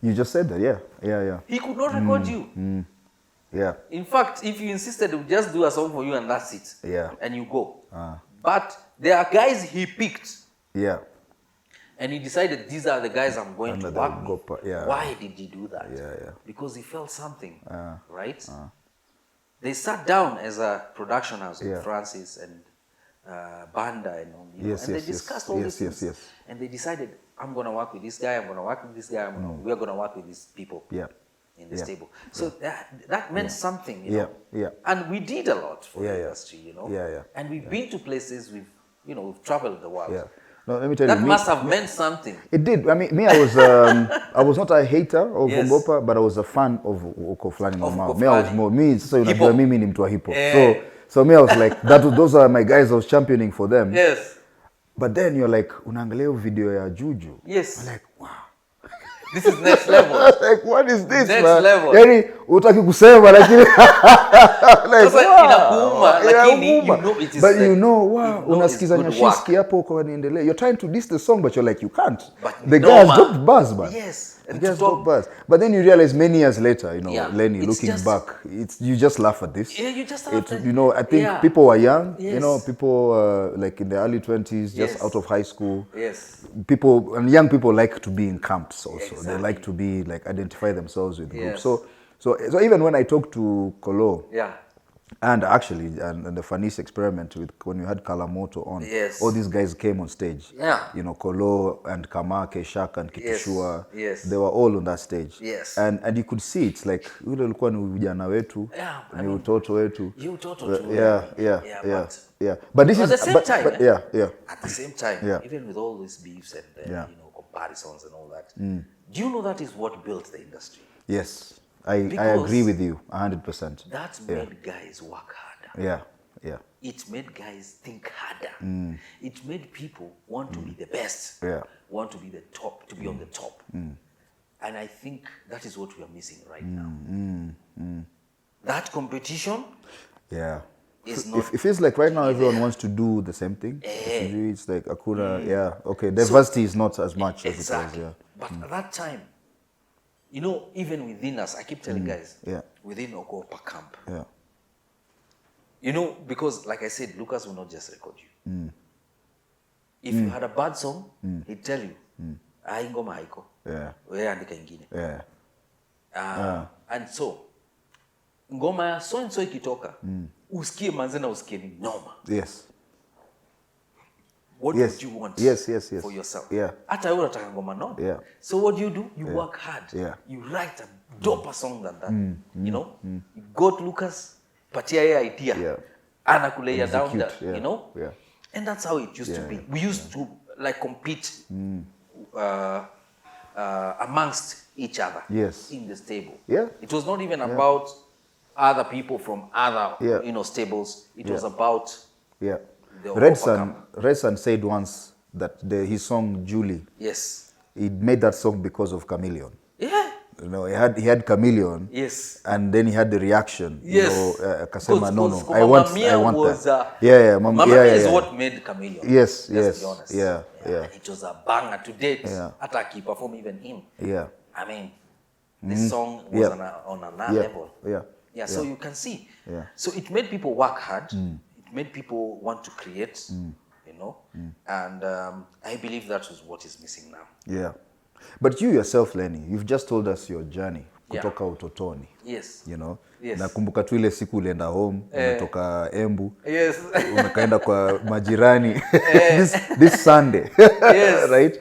You just said that, yeah. He could not record you. Yeah. In fact, if you insisted, we'll just do a song for you and that's it. Yeah. And you go. But there are guys he picked. Yeah. And he decided, these are the guys I'm going Under to the work with. Gopa, yeah. Why did he do that? Yeah. Because he felt something, right? They sat down as a production house with Francis and Banda and all, and they discussed all these things. And they decided, I'm going to work with this guy, I'm going to work with this guy, we're going to work with these people in this table. So that meant something, you know. And we did a lot for the industry, you know. And we've been to places, we've traveled the world. Yeah. No, let me tell that you. That must have meant something. It did. I mean, I was I was not a hater of Gopa, but I was a fan of Ukoflani Mama. Me, I was more so unajua mimi ni mtu wa hip hop. So me, I was like those are my guys I was championing for them. Yes. But then you're like unaangalia video ya Juju. Yes. I'm like, wow. This is next level. Like, what is this, next man? Level. Yani utaki kusema lakini like inakuuma lakini you know it is. But you know, wow, unasikiza Nyashinski hapo kwa niendelee. You're trying to diss the song but you're like you can't. But the guy has dropped buzz, man. Yes. The guy has dropped buzz. But then you realize many years later, you know, Lenny looking back, you just laugh at this. Yeah, you just laugh at it. You know, I think people were young, you know, people like in the early 20s, just out of high school. Yes. People and young people like to be in camps also. Exactly. They like to be like identify themselves with groups. So even when I talked to Kolo, and actually and the Fanis experiment with when you had Kalamoto on, all these guys came on stage. You know, Kolo and Kamake, Shaka and Kitushua, they were all on that stage. And you could see it's like ule ulikuwa ni vijana wetu, ni utoto wetu. But this is at the same time, at the same time, even with all these beefs and you know, comparisons and all that, do you know that is what built the industry? Yes. I agree with you 100%. That made guys work harder. It made guys think harder. It made people want to be the best. Want to be the top, to be on the top. And I think that is what we are missing right now. That competition. It feels like right now everyone wants to do the same thing. It's like Akura, okay, diversity is not as much as it was. But at that time, you know, even within us, I keep telling guys, within Ogopa camp, you know, because like I said, Lucas will not just record you. If you had a bad song, he'd tell you, ngoma haiko. Wewe andika ingine. And so, ngoma ya so and so ikitoka, usikie manzena usikie ni noma. What would you want for yourself? Hata wewe unataka ngoma noma. So what do? You work hard. You write a doper song than that. You know? You go to Lucas, patia ye idea. Anakulea down there, you know? And that's how it used to be. We used to like compete amongst each other in the stable. It was not even about other people from other you know, stables. It was about Redson said once that his song Julie, he made that song because of Chameleon. You know, he had Chameleon. And then he had the reaction. You know, Kasema, no, I want that. Mamma Mia is what made Chameleon. Let's be honest. It was a banger to date. Hata he perform even him. I mean, this song was on another level. So you can see. So it made people work hard. It made people want to create, you know, and I believe that is what is missing now. But you yourself, Lenny, you've just told us your journey kutoka utotoni. You know, nakumbuka tu ile siku ulienda home, umetoka Embu, umekaenda kwa majirani this Sunday, right?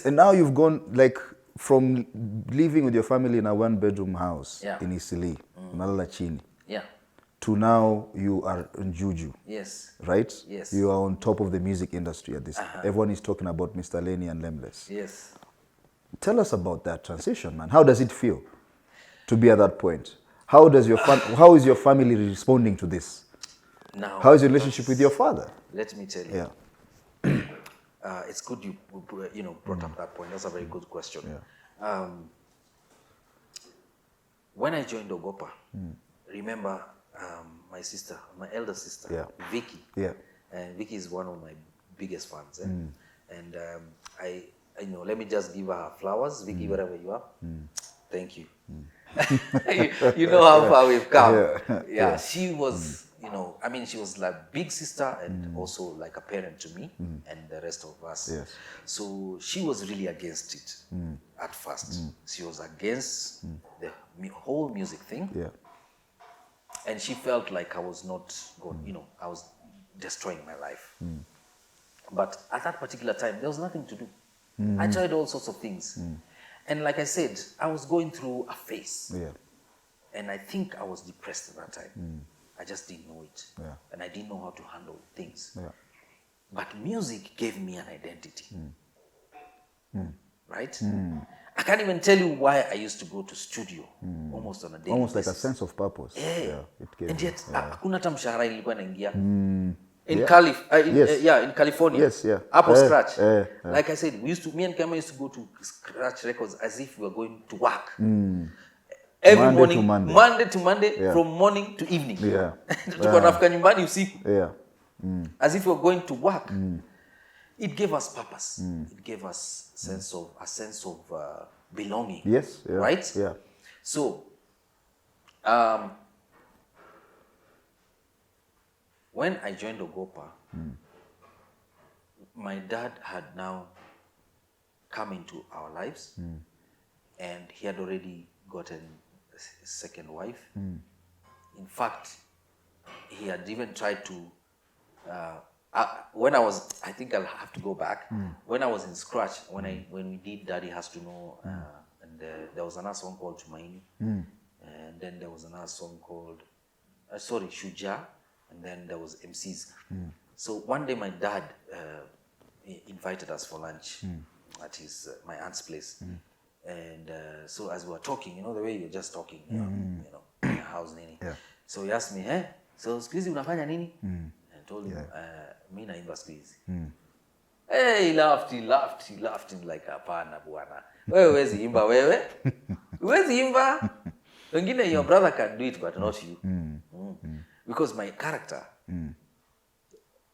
And now you've gone like from living with your family in a one-bedroom house in Isili, unalala chini. To now you are in Juju, right? You are on top of the music industry at this. Everyone is talking about Mr. Lenny and Lemless. Tell us about that transition, man. How does it feel to be at that point? How is your family responding to this? Now, how is your relationship with your father? Let me tell you. It's good you brought up that point. That's a very good question. When I joined Ogopa, remember my sister, my elder sister, Vicky. And Vicky is one of my biggest fans. And I let me just give her flowers, Vicky, wherever you are. Thank you. You know how far we've come. Yeah, she was, you know, I mean, she was like big sister and also like a parent to me and the rest of us. Yes. So she was really against it at first. She was against the whole music thing. Yeah. And she felt like I was not going, you know, I was destroying my life. But at that particular time, there was nothing to do. I tried all sorts of things. And like I said, I was going through a phase. Yeah. And I think I was depressed at that time. I just didn't know it. Yeah. And I didn't know how to handle things. Yeah. But music gave me an identity. Right? I can't even tell you why I used to go to studio almost on a daily Almost basis. like a sense of purpose. Yeah. It gave And yet, hakuna hata mshahara ilikuwa inaingia. In Yes. California. Yes, yeah. Apple Scratch. Like I said, me and Kama used to go to Scratch Records as if we were going to work. Every morning, Monday to Monday, from morning to evening. Yeah. Tuko nafika nyumbani usiku. Yeah. As if we were going to work. It gave us purpose. It gave us a sense of belonging. Yes. Yeah. Right? Yeah. So, when I joined Ogopa, my dad had now come into our lives, and he had already gotten a second wife. In fact, he had even tried to, when I think I'll have to go back, when I was in Scratch, when we did Daddy Has to Know, and there was another song called Tumaini, and then there was another song called, Shuja, and then there was MCs. So one day my dad invited us for lunch at my aunt's place. And so as we were talking, you know, the way you're just talking, you know, in your house, Nini. Yeah. So he asked me, hey, so siku hizi unafanya nini? And I told him, mi naimba siku hizi. Hey, he laughed him like, hapana bwana. Wewe huwezi imba wewe. Huwezi imba. Wengine, your brother can do it, but not you. Because my character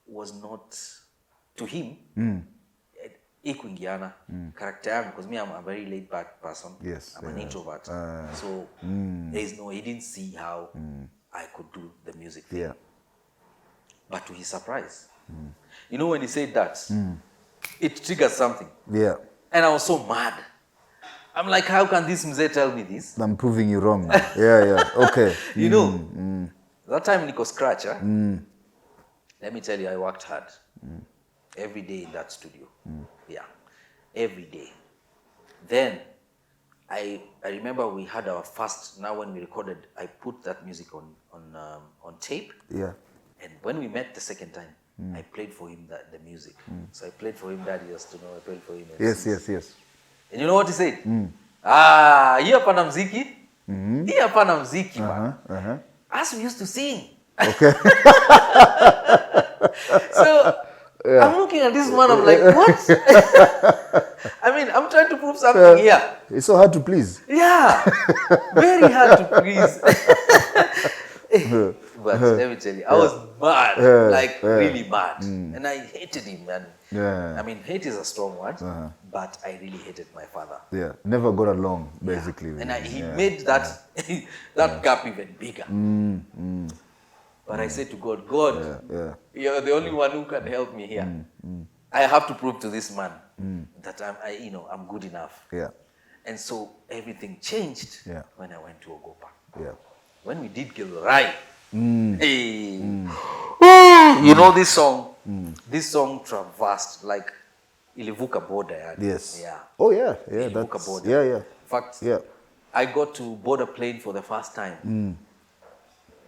was not, to him, ikuingiana. Character yangu, because me, I'm a very laid back person. Yes. I'm an introvert. So he didn't see how I could do the music thing. Yeah. But to his surprise, you know, when he said that, it triggered something. Yeah. And I was so mad. I'm like, how can this mzee tell me this? I'm proving you wrong. Yeah. Okay. You know, that time Nico Scratch, let me tell you, I worked hard. Every day in that studio. Yeah. Every day. Then, I remember we had our first, now when we recorded, I put that music on tape. Yeah. And when we met the second time, I played for him the music. So I played for him Daddy Has to Know, I played for him. Yes. And you know what he said? Hii hapana mziki. Hii hapana mziki, man. As we used to sing. Okay. So, I'm looking at this man, I'm like, what? I mean, I'm trying to prove something here. It's so hard to please. Yeah. Very hard to please. But let me tell you, I was mad, really mad. And I hated him, man. Yeah. I mean, hate is a strong word, but I really hated my father. Yeah, never got along, basically. Yeah. And he made that gap even bigger. But I said to God, you're the only one who can help me here. I have to prove to this man that I'm good enough. Yeah. And so everything changed when I went to Ogopa. Yeah. When we did Gilrai, you know this song? This song traversed, like, ilivuka border. Yes. Yeah. Oh, yeah. Ilivuka border. Yeah. In fact, I got to board a plane for the first time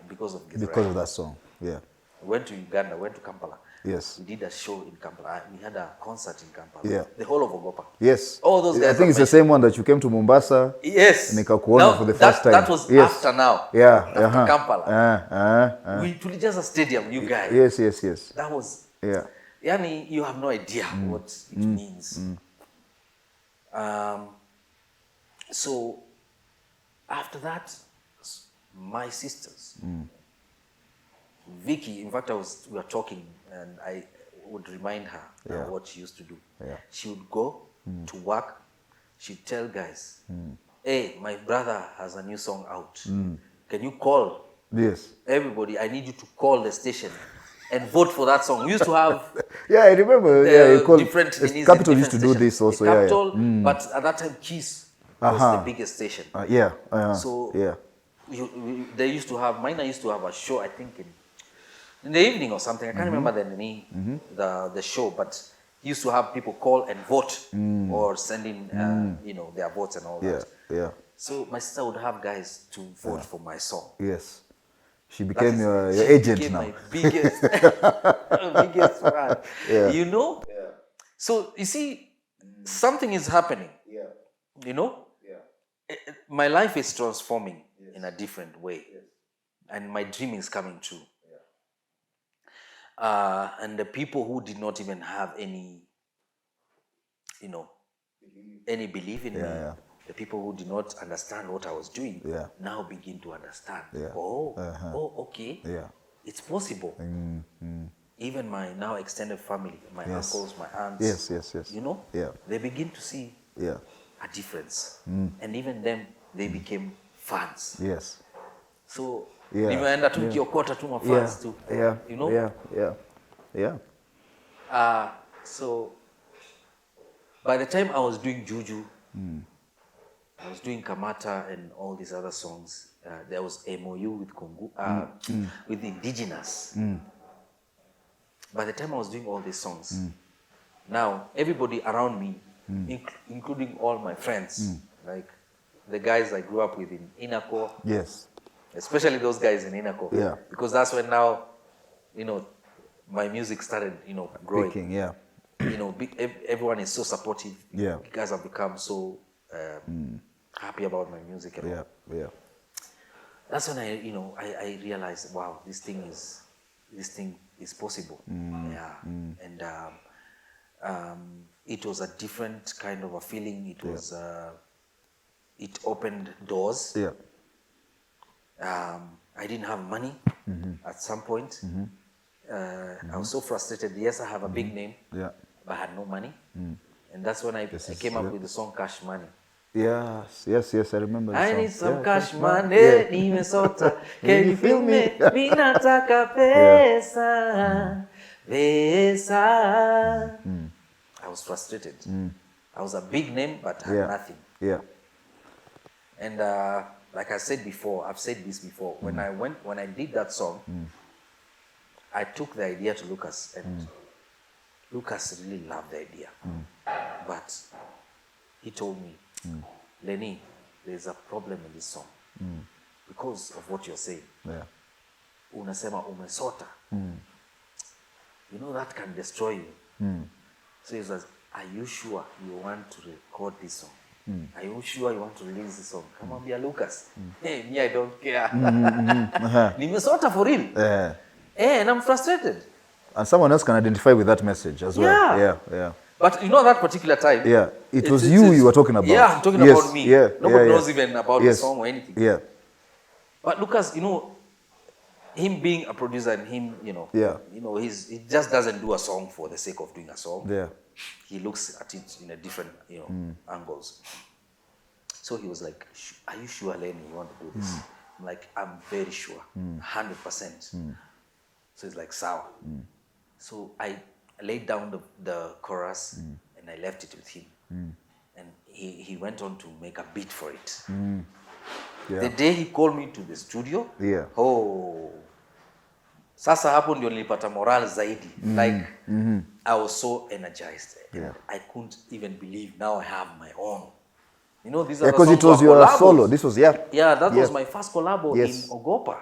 because of Gilrai. Because of that song, yeah. We went to Uganda, went to Kampala. Yes. We did a show in Kampala. We had a concert in Kampala. Yeah. The whole of Ogopa. Yes. All those guys. I think it's the same one that you came to Mombasa. Yes. Nikakuona for the first time. That was after now. Yeah. After Kampala. We just a stadium, you guys. Yes. That was. Yeah. Yani, you have no idea what it means. So, after that, my sisters, Vicky, in fact, we were talking, and I would remind her what she used to do. Yeah. She would go to work. She'd tell guys, hey, my brother has a new song out. Can you call? Yes. Everybody, I need you to call the station and vote for that song. We used to have yeah, I remember. Different Capital used to do this also. Capital, but at that time, Kiss was the biggest station. So they used to have. Mine used to have a show. I think in the evening or something. I can't remember the show, but he used to have people call and vote or send in their votes and all that. Yeah. So my sister would have guys to vote for my song. Yes. She became your agent now. My biggest fan. Yeah. You know? Yeah. So you see, something is happening. Yeah. You know? Yeah. My life is transforming in a different way. Yes. And my dream is coming true. Yeah. And the people who did not even have any, any belief in me, the people who did not understand what I was doing, now begin to understand. Yeah. Okay. Yeah. It's possible. Even my now extended family, my uncles, my aunts, they begin to see a difference. And even them, they became fans. Yes. So, nimeenda tu nikiokota tu mafans tu. So, by the time I was doing Juju, I was doing Kamata and all these other songs. There was MOU with Kongu, with Indigenous. By the time I was doing all these songs, now everybody around me, including all my friends, like the guys I grew up with in Inako, especially those guys in Inako, because that's when now, my music started, growing. Peaking, everyone is so supportive. You guys have become so happy about my music and all. That's when I realized, wow, this thing is possible. And it was a different kind of a feeling. It was it opened doors. I didn't have money at some point. I was so frustrated. Yes, I have a big name, but I had no money. And that's when I came up with the song Cashmoney. Yes, I remember the song. I need some cash money, nimesota. Can you feel me? Minataka pesa, pesa. I was frustrated. I was a big name, but had nothing. And like I said before, I've said this before. When I did that song, I took the idea to Lucas, and Lucas really loved the idea. But he told me, Lenny, there's a problem in this song because of what you're saying. Unasema umesota. That can destroy you. So he says, are you sure you want to record this song? Are you sure you want to release this song? Come on, dear Lucas. Hey, me, I don't care. Nimesota for real. And I'm frustrated. And someone else can identify with that message as well. Yeah. But that particular time, it was you were talking about. Yeah, I'm talking about me. Nobody knows even about the song or anything. But Lucas, him being a producer and him, he just doesn't do a song for the sake of doing a song. He looks at it in a different, angles. So he was like, are you sure, Lenny, you want to do this? I'm like, I'm very sure, 100%. So it's like, sour. So I laid down the chorus and I left it with him. And he went on to make a beat for it. The day he called me to the studio, sasa hapo ndio nilipata moral zaidi. Like, I was so energized. And I couldn't even believe now I have my own. These are because it was your solo. This was, that was my first collabo in Ogopa.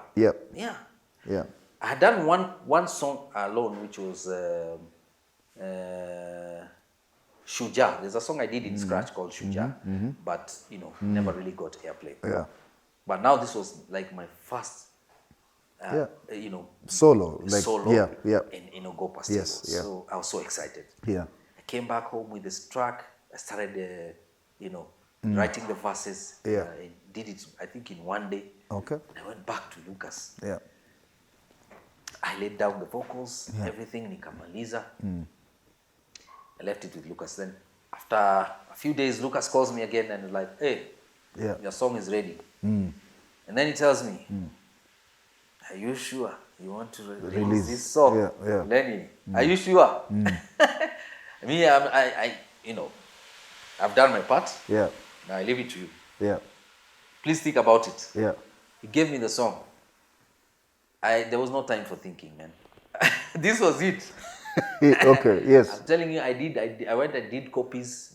I had done one song alone, which was Shuja. There's a song I did in scratch called Shuja, but never really got airplay. But now this was like my first, solo, in Ogopa. So I was so excited. I came back home with this track. I started, writing the verses. I did it, I think, in one day. Okay. I went back to Lucas. I laid down the vocals, everything, nikamaliza. I left it with Lucas. Then after a few days, Lucas calls me again and is like, hey, your song is ready. And then he tells me, are you sure you want to release this song? Lenny, are you sure? Me, I I've done my part. Now I leave it to you. Please think about it. He gave me the song. There was no time for thinking, man. This was it. Okay, yes. I'm telling you, I went and did copies.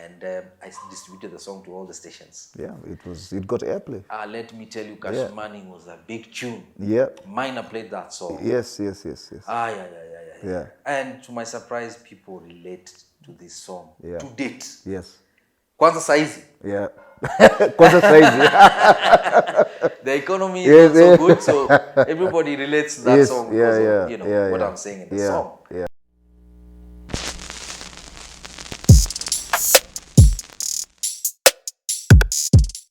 And I distributed the song to all the stations. It got airplay. Let me tell you, Cashmoney was a big tune. Minor played that song. Yes. Yeah. And to my surprise, people relate to this song to date. Kwanza saizi. Kwanza saizi. The economy is not so good, so everybody relates to that song because of what I'm saying in the song.